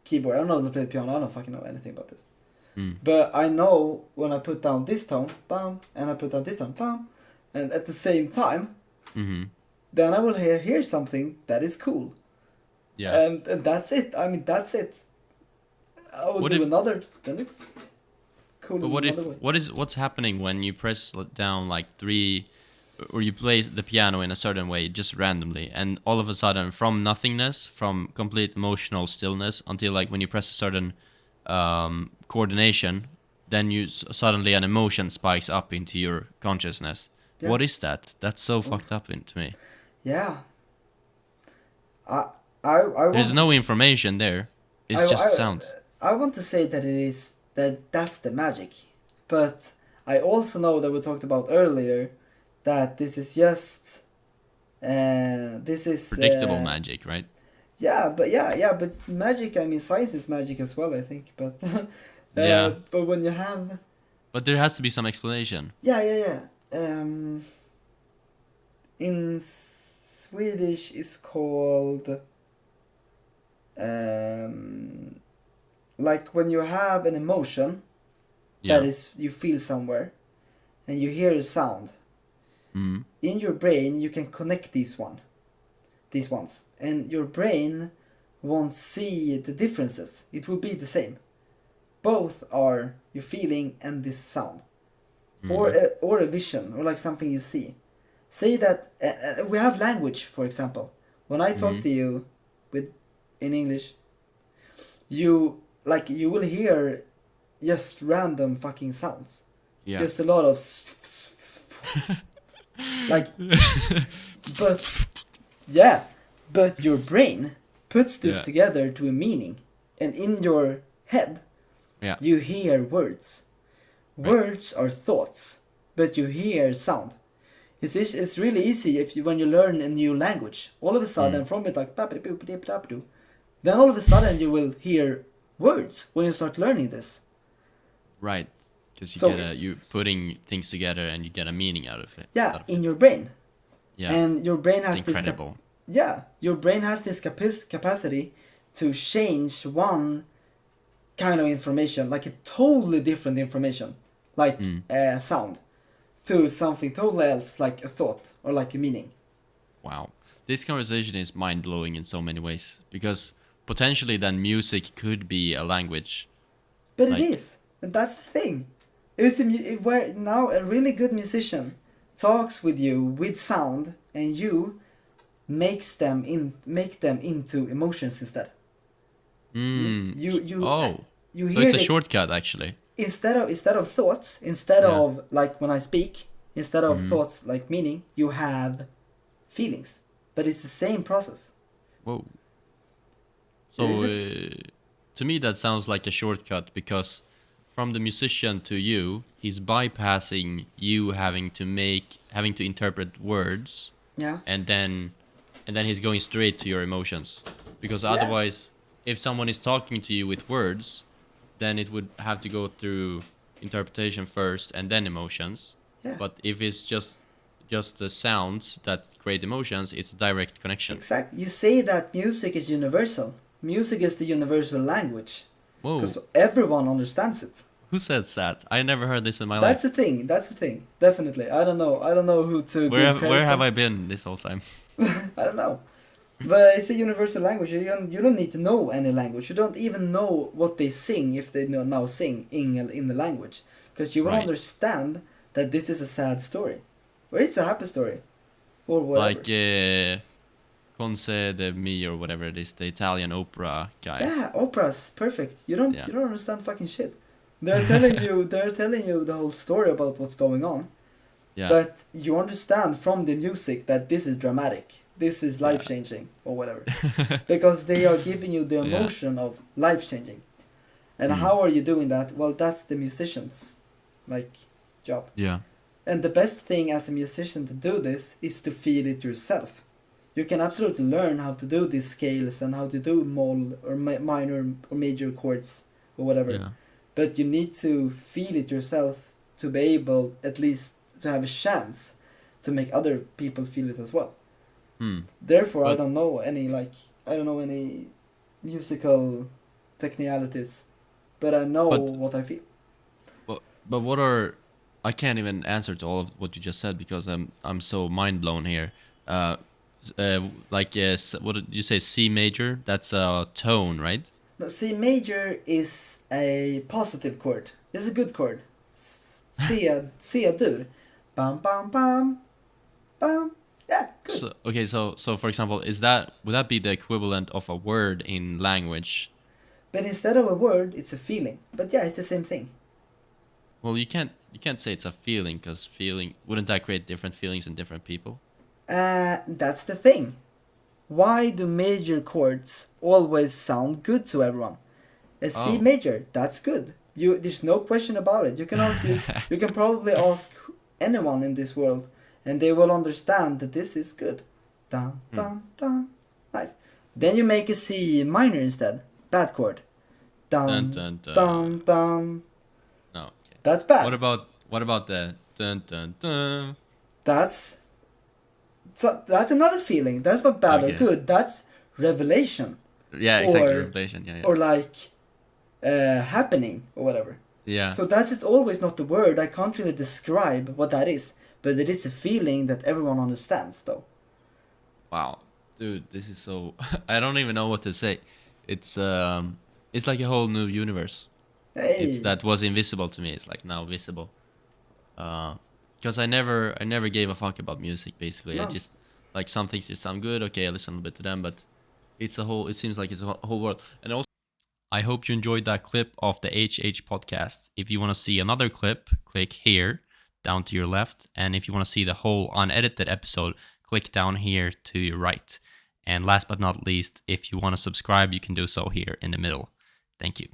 keyboard. I don't know how to play the piano. I don't fucking know anything about this. Mm. But I know when I put down this tone, bam, and I put down this tone, bam, and at the same time, Mm-hmm. then I will hear something that is cool. Yeah. And that's it. I mean, that's it. I will What do if- another, then it's cool But in what if another way. what's happening when you press down like 3, or you play the piano in a certain way just randomly, and all of a sudden from nothingness, from complete emotional stillness until like when you press a certain coordination, then you suddenly an emotion spikes up into your consciousness. Yeah. What is that? That's so fucked up into me. Yeah. I There's want no to information there. It's just sounds. I want to say that it is that's the magic, but I also know that we talked about earlier that this is just this is Predictable magic, right? Yeah, but magic. I mean, science is magic as well. I think, but Yeah. but when you have But there has to be some explanation. yeah. In Swedish, it's called like when you have an emotion Yeah. that is you feel somewhere, and you hear a sound Mm. in your brain. You can connect these ones, and your brain won't see the differences. It will be the same. Both are your feeling and this sound, or a vision, or like something you see. Say that we have language, for example. When I talk to you in English, you will hear just random fucking sounds. Yeah. Just a lot of like, but your brain puts this Yeah. together to a meaning, and in your head, Yeah. you hear words. Right. Words are thoughts, but you hear sound. It's really easy when you learn a new language. All of a sudden, from it like then all of a sudden you will hear words when you start learning this. Right. Because So- you're putting things together and you get a meaning out of it. Yeah, Out of in it. your brain. Yeah. And your brain has It's this incredible. your brain has this capacity to change one kind of information, like a totally different information, like sound, to something totally else, like a thought or like a meaning. Wow. This conversation is mind-blowing in so many ways. Because potentially then music could be a language. But Like- it is, and that's the thing. Where now a really good musician talks with you with sound, and you make them into emotions instead. Mm. You Oh. you So hear it's a the- shortcut actually. instead of thoughts, instead Yeah. of like when I speak, instead of Mhm. thoughts like meaning, you have feelings, but it's the same process. Whoa. So This to me that sounds like a shortcut, because from the musician to you, he's bypassing you having to interpret words, Yeah, and then he's going straight to your emotions. Because Yeah. otherwise, if someone is talking to you with words, then it would have to go through interpretation first and then emotions. yeah, But if it's just the sounds that create emotions, it's a direct connection. exactly. You say that music is universal. Music is the universal language Whoa, because everyone understands it. who says that? I never heard this in my That's life. the thing. That's the thing. Definitely. I don't know who to. Where have I been this whole time? I don't know. But it's a universal language. You don't need to know any language. You don't even know what they sing if they now sing in the language, because you will Right. understand that this is a sad story, or it's a happy story, or whatever. Like Conce de Mi or whatever it is, the Italian opera guy. Yeah, opera's perfect. You don't understand fucking shit. They're telling you the whole story about what's going on. Yeah. But you understand from the music that this is dramatic. This is life changing or whatever. Because they are giving you the Yeah. emotion of life changing. And Mm. how are you doing that? Well, that's the musician's job. Yeah. And the best thing as a musician to do this is to feel it yourself. You can absolutely learn how to do these scales and how to do mol or minor or major chords or whatever. Yeah. But you need to feel it yourself to be able at least to have a chance to make other people feel it as well. Hmm. Therefore, I But- don't know any musical technicalities, but I know But what I feel. but what are I can't even answer to all of what you just said because I'm so mind blown here. Uh, what did you say? C major. That's a tone, right? No, C major is a positive chord. It's a good chord. C dur. Bam bam bam bam. Yeah, good. So okay, so for example, would that be the equivalent of a word in language? But instead of a word, it's a feeling. But yeah, it's the same thing. Well, you can't say it's a feeling because feeling wouldn't that create different feelings in different people? That's the thing. Why do major chords always sound good to everyone? A C Oh. major, that's good. There's no question about it. You can probably ask anyone in this world, and they will understand that this is good. Dun Hmm. dun dun. Nice. Then you make a C minor instead. Bad chord. Dun Dun dun dun. dun dun. No. Okay. That's bad. What about the dun dun dun? That's that's another feeling. That's not bad or Okay. good. That's revelation, Yeah, exactly. or Revelation. Yeah, yeah. or like happening or whatever. Yeah. So that's it's always not the word. I can't really describe what that is, but it is a feeling that everyone understands, though. Wow, dude, this is so. I don't even know what to say. It's it's like a whole new universe. It's Hey, that was invisible to me. It's like now visible. Because I never gave a fuck about music. Basically, I no, just like some things just sound good. Okay, I listen a little bit to them, but it's a whole. It seems like it's a whole world. And also, I hope you enjoyed that clip of the HH podcast. If you want to see another clip, click here down to your left. And if you want to see the whole unedited episode, click down here to your right. And last but not least, if you want to subscribe, you can do so here in the middle. Thank you.